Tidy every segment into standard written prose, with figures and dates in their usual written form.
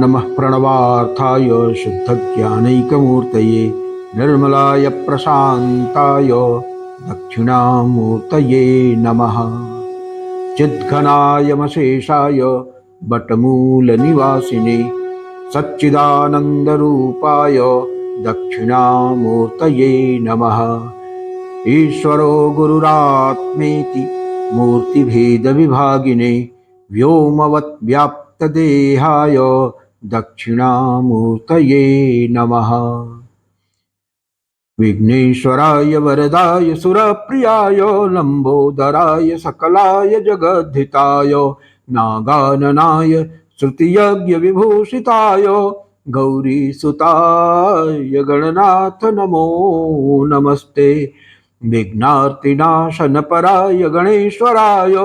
नमः प्रणवार्थाय शुद्धज्ञानैकमूर्तये निर्मलाय प्रशान्ताय दक्षिणामूर्तये नमः। चिद्घनायमशेषाय बटमूलनिवासिने सच्चिदानन्दरूपाय दक्षिणामूर्तये नमः। ईश्वरो गुरुरात्मेति मूर्तिभेदविभागिने व्योमवद्व्याप्तदेहाय दक्षिणामूर्तये नमः। विघ्नेश्वराय वरदाय सुरप्रियाय लंबोदराय सकलाय जगद्धिताय नागाननाय श्रुतियज्ञविभूषिताय गौरीसुताय गणनाथ नमो नमस्ते। विघ्नार्तिनाशनपराय गणेश्वराय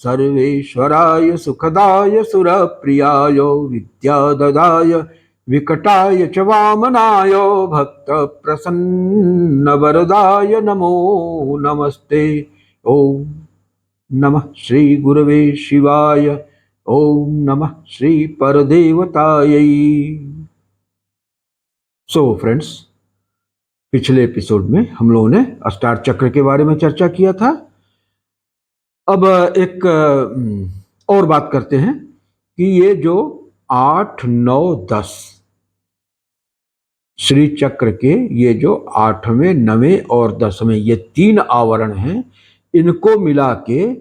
सर्वेश्वराय सुखदाय सुरप्रियाय विद्याददाय विकटाय च वामनाय भक्तप्रसन्नवरदाय नमो नमस्ते। ओम नमः श्री गुरवे शिवाय। ओम नमः श्री परदेवतायै। सो फ्रेंड्स, पिछले एपिसोड में हम लोगों ने अस्टार चक्र के बारे में चर्चा किया था। अब एक और बात करते हैं कि ये जो 8, 9, 10 श्री चक्र के ये जो 8वें, 9वें और 10वें ये 3 आवरण हैं, इनको मिला के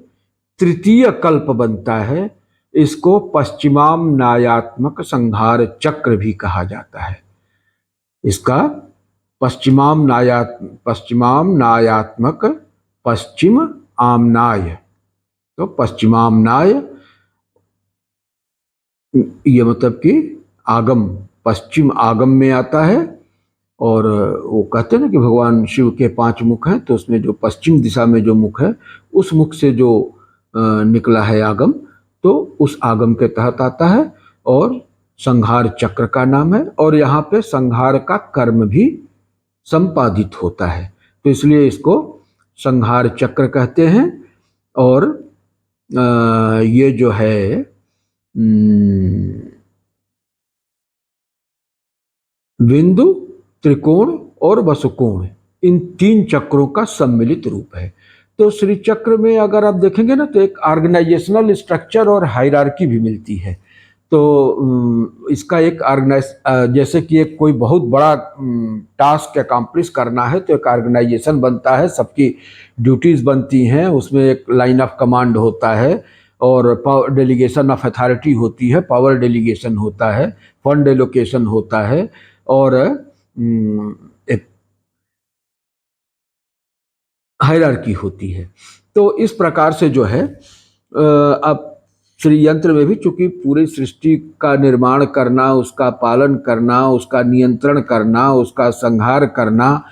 तृतीय कल्प बनता है। इसको पश्चिमाम नायात्मक संहार चक्र भी कहा जाता है। इसका पश्चिम आमनाय, तो पश्चिमामनाय ये मतलब कि आगम, पश्चिम आगम में आता है। और वो कहते हैं ना कि भगवान शिव के 5 मुख हैं, तो उसमें जो पश्चिम दिशा में जो मुख है, उस मुख से जो निकला है आगम, तो उस आगम के तहत आता है और संहार चक्र का नाम है। और यहाँ पे संहार का कर्म भी संपादित होता है, तो इसलिए इसको संहार चक्र कहते हैं। और ये जो है बिंदु, त्रिकोण और वसुकोण, इन 3 चक्रों का सम्मिलित रूप है। तो श्री चक्र में अगर आप देखेंगे ना, तो एक ऑर्गेनाइजेशनल स्ट्रक्चर और हायरार्की भी मिलती है। तो इसका एक जैसे कि एक कोई बहुत बड़ा टास्क अकम्प्लिश करना है, तो एक ऑर्गेनाइजेशन बनता है, सबकी ड्यूटीज बनती हैं, उसमें एक लाइन ऑफ कमांड होता है और पावर डेलीगेशन ऑफ अथॉरिटी होती है, पावर डेलीगेशन होता है, फंड एलोकेशन होता है, और एक हायरार्की होती है। तो इस प्रकार से जो है अब श्री यंत्र में भी चूंकि पूरी सृष्टि का निर्माण करना, उसका पालन करना, उसका नियंत्रण करना, उसका संहार करना,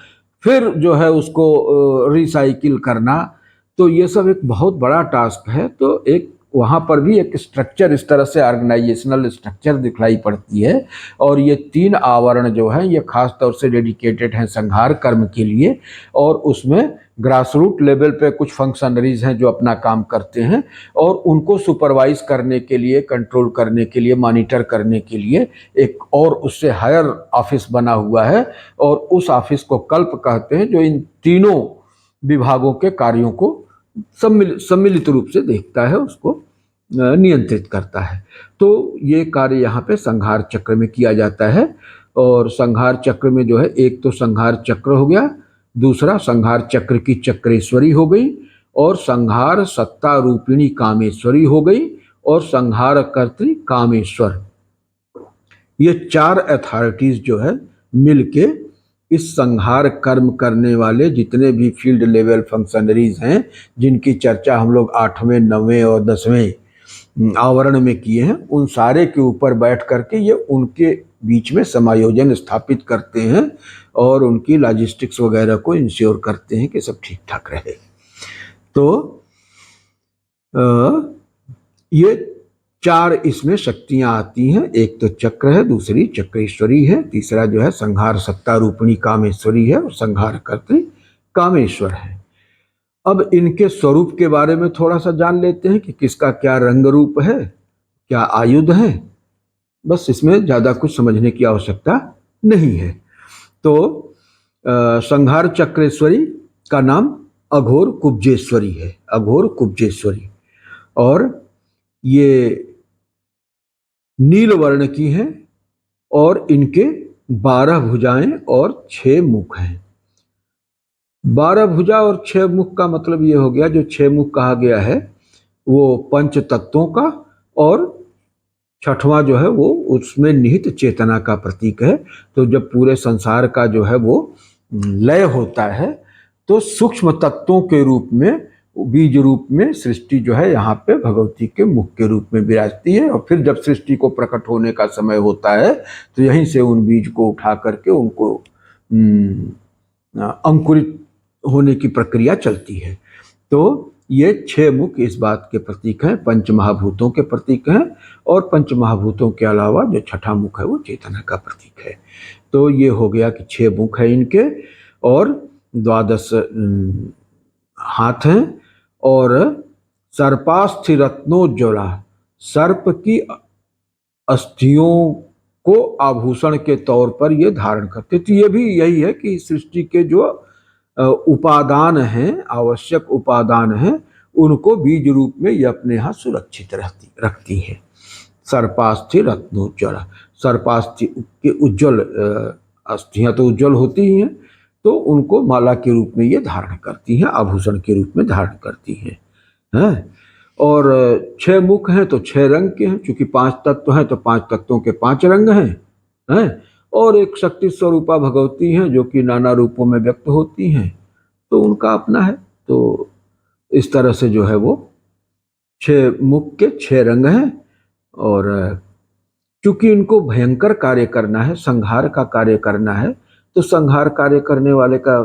फिर जो है उसको रिसाइकिल करना, तो ये सब एक बहुत बड़ा टास्क है। तो एक वहाँ पर भी एक स्ट्रक्चर, इस तरह से ऑर्गेनाइजेशनल स्ट्रक्चर दिखलाई पड़ती है। और ये 3 आवरण जो हैं, ये खास तौर से डेडिकेटेड हैं संहार कर्म के लिए। और उसमें ग्रास रूट लेवल पे कुछ फंक्शनरीज हैं जो अपना काम करते हैं, और उनको सुपरवाइज करने के लिए, कंट्रोल करने के लिए, मॉनिटर करने के लिए एक और उससे हायर ऑफिस बना हुआ है। और उस ऑफिस को कल्प कहते हैं, जो इन तीनों विभागों के कार्यों को सम्मिलित रूप से देखता है, उसको नियंत्रित करता है। तो ये कार्य यहाँ पे संहार चक्र में किया जाता है। और संहार चक्र में जो है, एक तो संहार चक्र हो गया, दूसरा संहार चक्र की चक्रेश्वरी हो गई, और संहार सत्ता रूपिणी कामेश्वरी हो गई, और संहार कर्त्री कामेश्वर। ये 4 अथॉरिटीज जो है मिलके इस संहार कर्म करने वाले जितने भी फील्ड लेवल फंक्शनरीज हैं, जिनकी चर्चा हम लोग 8वें, 9वें और 10वें आवरण में किए हैं, उन सारे के ऊपर बैठ करके ये उनके बीच में समायोजन स्थापित करते हैं और उनकी लॉजिस्टिक्स वगैरह को इंश्योर करते हैं कि सब ठीक ठाक रहे। तो ये 4 इसमें शक्तियां आती हैं। एक तो चक्र है, दूसरी चक्रेश्वरी है, तीसरा जो है संहार सत्ता रूपिणी कामेश्वरी है, और संहार कर्त्री कामेश्वर है। अब इनके स्वरूप के बारे में थोड़ा सा जान लेते हैं कि किसका क्या रंग रूप है, क्या आयुध है। बस इसमें ज़्यादा कुछ समझने की आवश्यकता नहीं है। तो संहार चक्रेश्वरी का नाम अघोर कुब्जेश्वरी है, अघोर कुब्जेश्वरी। और ये नील वर्ण की हैं और इनके 12 भुजाएं और 6 मुख हैं। 12 भुजा और 6 मुख का मतलब ये हो गया, जो 6 मुख कहा गया है वो पंच तत्वों का, और छठवां जो है वो उसमें निहित चेतना का प्रतीक है। तो जब पूरे संसार का जो है वो लय होता है तो सूक्ष्म तत्वों के रूप में, बीज रूप में सृष्टि जो है यहाँ पे भगवती के मुख के रूप में विराजती है। और फिर जब सृष्टि को प्रकट होने का समय होता है तो यहीं से उन बीज को उठा करके उनको अंकुरित होने की प्रक्रिया चलती है। तो ये 6 मुख इस बात के प्रतीक हैं, पंच महाभूतों के प्रतीक हैं। और पंच महाभूतों के अलावा जो छठा मुख है वो चेतना का प्रतीक है। तो ये हो गया कि 6 मुख है इनके, और 12 हाथ हैं। और सर्पास्थि रत्नोज्ज्वला, सर्प की अस्थियों को आभूषण के तौर पर ये धारण करते। तो ये भी यही है कि सृष्टि के जो उपादान हैं, आवश्यक उपादान हैं, उनको बीज रूप में ये अपने यहाँ सुरक्षित रखती है। सर्पास्थि रत्नोज्ज्वला, सर्पास्थि के उज्ज्वल अस्थियां तो उज्ज्वल होती ही हैं, तो उनको माला के रूप में ये धारण करती हैं, आभूषण के रूप में धारण करती हैं। और 6 मुख हैं तो 6 रंग के हैं, क्योंकि 5 तत्व हैं तो 5 तत्वों के 5 रंग हैं। और एक शक्ति स्वरूपा भगवती हैं जो कि नाना रूपों में व्यक्त होती हैं, तो उनका अपना है। तो इस तरह से जो है वो 6 मुख के 6 रंग हैं। और क्योंकि इनको भयंकर कार्य करना है, संहार का कार्य करना है, तो संहार कार्य करने वाले का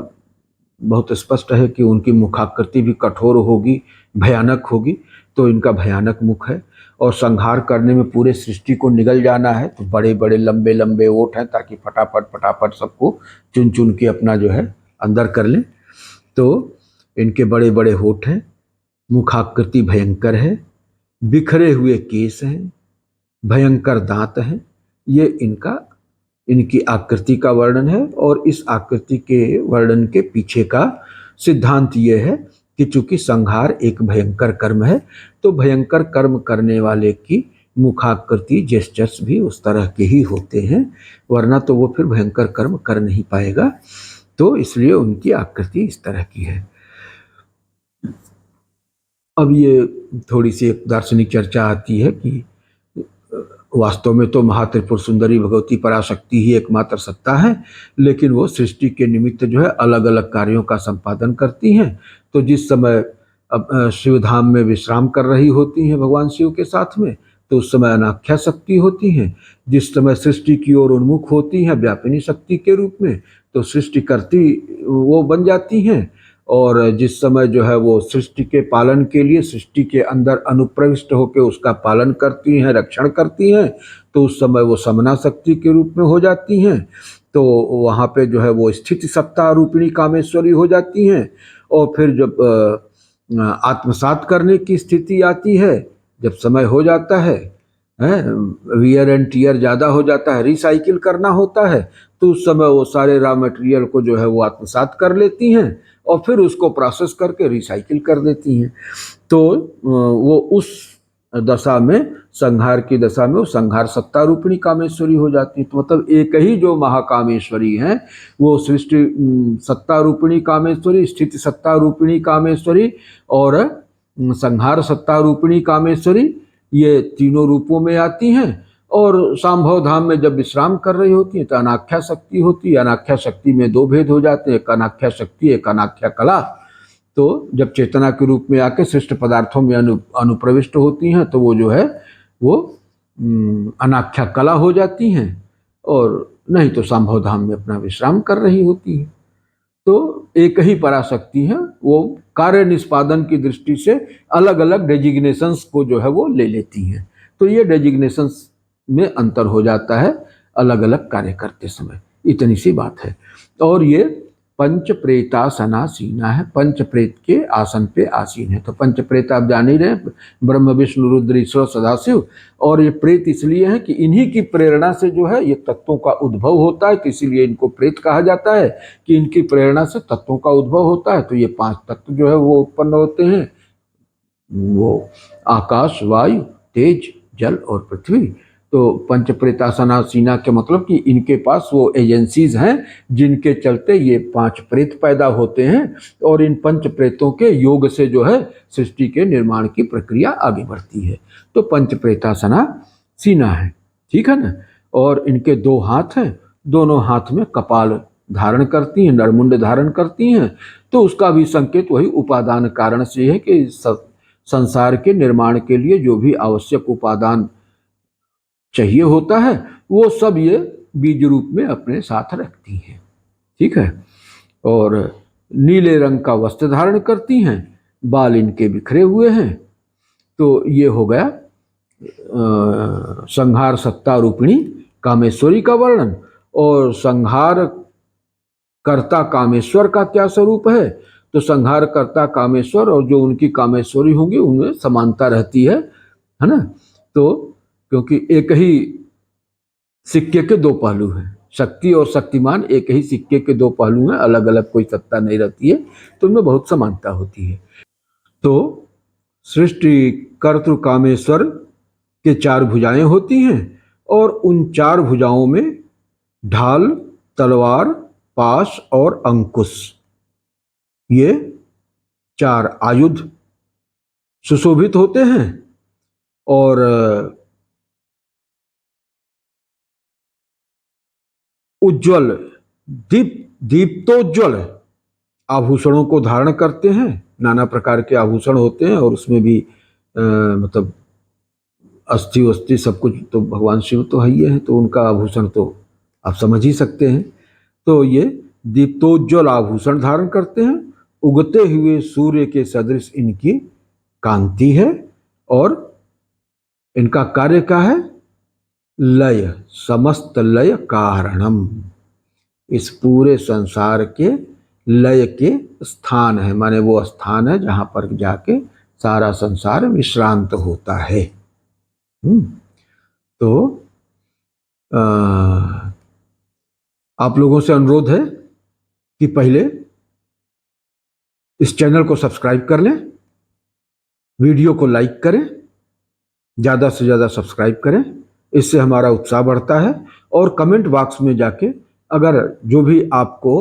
बहुत स्पष्ट है कि उनकी मुखाकृति भी कठोर होगी, भयानक होगी। तो इनका भयानक मुख है। और संहार करने में पूरे सृष्टि को निगल जाना है, तो बड़े बड़े लंबे लंबे ओठ हैं, ताकि फटाफट फटाफट सबको चुन चुन के अपना जो है अंदर कर लें। तो इनके बड़े बड़े होठ हैं, मुखाकृति भयंकर है, बिखरे हुए केस हैं, भयंकर दांत हैं। ये इनकी आकृति का वर्णन है। और इस आकृति के वर्णन के पीछे का सिद्धांत ये है कि चूंकि संहार एक भयंकर कर्म है, तो भयंकर कर्म करने वाले की मुखाकृति जेस्चर्स भी उस तरह के ही होते हैं, वरना तो वो फिर भयंकर कर्म कर नहीं पाएगा। तो इसलिए उनकी आकृति इस तरह की है। अब ये थोड़ी सी एक दार्शनिक चर्चा आती है कि वास्तव में तो महात्रिपुर सुंदरी भगवती पराशक्ति ही एकमात्र सत्ता है, लेकिन वो सृष्टि के निमित्त जो है अलग अलग कार्यों का संपादन करती हैं। तो जिस समय अब शिवधाम में विश्राम कर रही होती हैं भगवान शिव के साथ में, तो उस समय अनाख्या शक्ति होती हैं। जिस समय सृष्टि की ओर उन्मुख होती हैं व्यापिनी शक्ति के रूप में, तो सृष्टि करती वो बन जाती हैं। और जिस समय जो है वो सृष्टि के पालन के लिए सृष्टि के अंदर अनुप्रविष्ट होकर उसका पालन करती हैं, रक्षण करती हैं, तो उस समय वो समना शक्ति के रूप में हो जाती हैं। तो वहाँ पे जो है वो स्थिति सत्ता रूपिणी कामेश्वरी हो जाती हैं। और फिर जब आत्मसात करने की स्थिति आती है, जब समय हो जाता है, वियर एंड टीयर ज़्यादा हो जाता है, रिसाइकिल करना होता है, तो उस समय वो सारे रॉ मटेरियल को जो है वो आत्मसात कर लेती हैं और फिर उसको प्रोसेस करके रिसाइकिल कर देती हैं। तो वो उस दशा में, संहार की दशा में, वो संहार सत्ता रूपिणी कामेश्वरी हो जाती है। तो मतलब एक ही जो महाकामेश्वरी हैं, वो सृष्टि सत्ता रूपिणी कामेश्वरी, स्थिति सत्ता रूपिणी कामेश्वरी और संहार सत्ता रूपिणी कामेश्वरी, ये तीनों रूपों में आती हैं। और संभव धाम में जब विश्राम कर रही होती है तो अनाख्या शक्ति होती है। अनाख्या शक्ति में 2 भेद हो जाते हैं, एक अनाख्या शक्ति, एक अनाख्या कला। तो जब चेतना के रूप में आके सृष्ट पदार्थों में अनुप्रविष्ट होती हैं, तो वो जो है वो अनाख्या कला हो जाती हैं, और नहीं तो संभव धाम में अपना विश्राम कर रही होती है। तो एक ही पराशक्ति है, वो कार्य निष्पादन की दृष्टि से अलग अलग डेजिग्नेशंस को जो है वो ले लेती हैं। तो ये डेजिग्नेशंस में अंतर हो जाता है अलग अलग कार्य करते समय, इतनी सी बात है। और ये पंच प्रेतासनासीना है, पंच प्रेत के आसन पे आसीन है। तो पंच प्रेत आप जान ही रहे हैं, ब्रह्म विष्णु रुद्र ईश्वर सदाशिव। और ये प्रेत इसलिए है कि इन्हीं की प्रेरणा से जो है ये तत्वों का उद्भव होता है, तो इसीलिए इनको प्रेत कहा जाता है कि इनकी प्रेरणा से तत्वों का उद्भव होता है। तो ये 5 तत्व जो है वो उत्पन्न होते हैं, वो आकाश, वायु, तेज, जल और पृथ्वी। तो पंच प्रेतासनासीना के मतलब कि इनके पास वो एजेंसीज हैं जिनके चलते ये 5 प्रेत पैदा होते हैं, और इन पंच प्रेतों के योग से जो है सृष्टि के निर्माण की प्रक्रिया आगे बढ़ती है। तो पंच प्रेतासनासीना है, ठीक है ना। और इनके 2 हाथ हैं, दोनों हाथ में कपाल धारण करती हैं, नरमुंड धारण करती हैं। तो उसका भी संकेत वही उपादान कारण से है कि संसार के निर्माण के लिए जो भी आवश्यक उपादान चाहिए होता है वो सब ये बीज रूप में अपने साथ रखती हैं, ठीक है। और नीले रंग का वस्त्र धारण करती हैं, बाल इनके बिखरे हुए हैं। तो ये हो गया संहार सत्ता रूपिणी कामेश्वरी का वर्णन। और संहार कर्ता कामेश्वर का क्या स्वरूप है? तो संहार कर्ता कामेश्वर और जो उनकी कामेश्वरी होंगी उनमें समानता रहती है ना। तो क्योंकि एक ही सिक्के के 2 पहलू हैं, शक्ति और शक्तिमान एक ही सिक्के के 2 पहलू हैं, अलग अलग कोई सत्ता नहीं रहती है, तो उनमें बहुत समानता होती है। तो सृष्टि कर्तृ कामेश्वर के 4 भुजाएं होती हैं, और उन 4 भुजाओं में ढाल, तलवार, पाश और अंकुश, ये 4 आयुध सुशोभित होते हैं। और उज्ज्वल दीप्तोज्वल आभूषणों को धारण करते हैं। नाना प्रकार के आभूषण होते हैं, और उसमें भी मतलब अस्थि वस्थि सब कुछ तो भगवान शिव तो है ही है, तो उनका आभूषण तो आप समझ ही सकते हैं। तो ये दीप्तोज्वल आभूषण धारण करते हैं, उगते हुए सूर्य के सदृश इनकी कांति है। और इनका कार्य क्या है? लय, समस्त लय कारणम, इस पूरे संसार के लय के स्थान है, माने वो स्थान है जहां पर जाके सारा संसार विश्रांत होता है। तो आप लोगों से अनुरोध है कि पहले इस चैनल को सब्सक्राइब कर लें, वीडियो को लाइक करें, ज़्यादा से ज़्यादा सब्सक्राइब करें, इससे हमारा उत्साह बढ़ता है। और कमेंट बॉक्स में जाके अगर जो भी आपको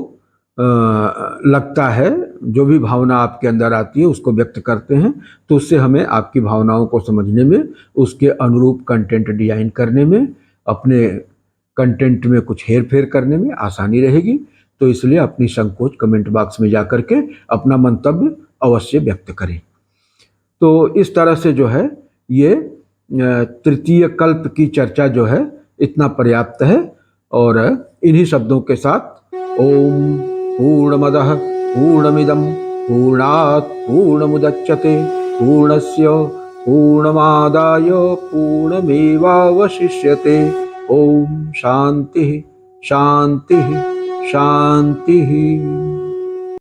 लगता है, जो भी भावना आपके अंदर आती है उसको व्यक्त करते हैं, तो उससे हमें आपकी भावनाओं को समझने में, उसके अनुरूप कंटेंट डिजाइन करने में, अपने कंटेंट में कुछ हेर फेर करने में आसानी रहेगी। तो इसलिए अपनी संकोच कमेंट बॉक्स में जा कर के अपना मंतव्य अवश्य व्यक्त करें। तो इस तरह से जो है ये तृतीय कल्प की चर्चा जो है इतना पर्याप्त है। और इन्हीं शब्दों के साथ ओम पूर्णमदः पूर्णमिदं पूर्णात् पूर्णमुदच्यते पूर्णस्य पूर्णमादाय पूर्णमेवावशिष्यते। ओम शांति शांति शांति।